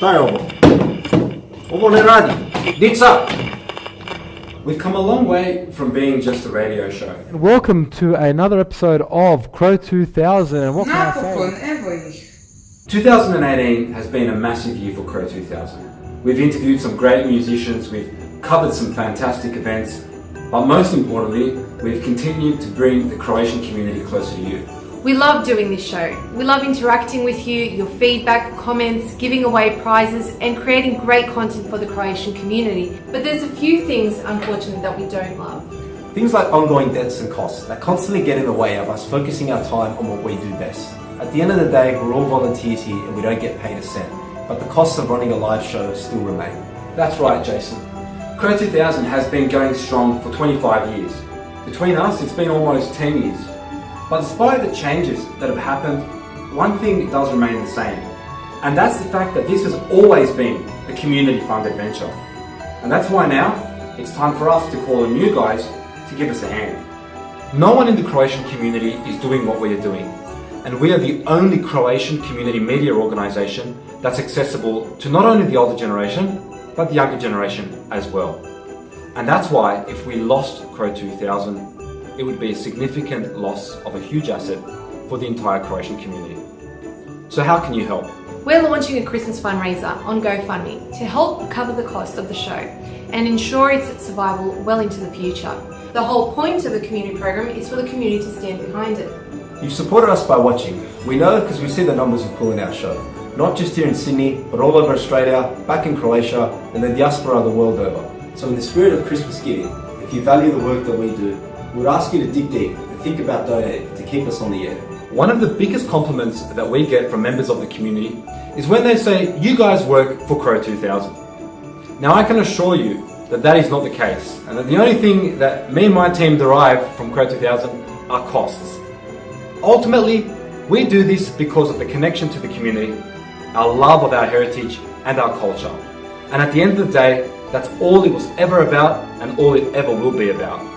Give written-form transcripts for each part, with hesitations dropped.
Šta je ovo? Ovo ne radi. Dica! We've come a long way from being just a radio show. Welcome to another episode of Cro2000. And what can I Napokon, say? evo ih. 2018 has been a massive year for Cro2000. We've interviewed some great musicians, we've covered some fantastic events, but most importantly, we've continued to bring the Croatian community closer to you. We love doing this show. We love interacting with you, your feedback, comments, giving away prizes and creating great content for the Croatian community. But there's a few things, unfortunately, that we don't love. Things like ongoing debts and costs that constantly get in the way of us focusing our time on what we do best. At the end of the day, we're all volunteers here and we don't get paid a cent, but the costs of running a live show still remain. That's right, Jason. Cro2000 has been going strong for 25 years. Between us, it's been almost 10 years. But despite the changes that have happened, one thing does remain the same. And that's the fact that this has always been a community fund adventure. And that's why now, it's time for us to call on you guys to give us a hand. No one in the Croatian community is doing what we are doing. And we are the only Croatian community media organisation that's accessible to not only the older generation, but the younger generation as well. And that's why if we lost Cro2000, it would be a significant loss of a huge asset for the entire Croatian community. So how can you help? We're launching a Christmas fundraiser on GoFundMe to help cover the cost of the show and ensure its survival well into the future. The whole point of the community program is for the community to stand behind it. You've supported us by watching. We know because we see the numbers you pull in our show. Not just here in Sydney, but all over Australia, back in Croatia, and the diaspora the world over. So in the spirit of Christmas giving, if you value the work that we do, we would ask you to dig deep and think about donating to keep us on the air. One of the biggest compliments that we get from members of the community is when they say, you guys work for Cro2000. Now I can assure you that that is not the case, and that the only thing that me and my team derive from Cro2000 are costs. Ultimately, we do this because of the connection to the community, our love of our heritage and our culture. And at the end of the day, that's all it was ever about and all it ever will be about.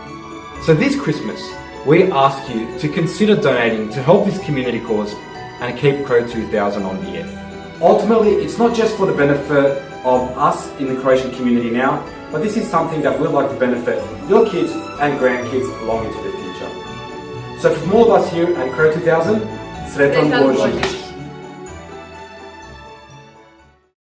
So this Christmas, we ask you to consider donating to help this community cause and keep Cro2000 on the air. Ultimately, it's not just for the benefit of us in the Croatian community now, but this is something that we'd like to benefit your kids and grandkids long into the future. So from all of us here at Cro2000, Sretan Božić.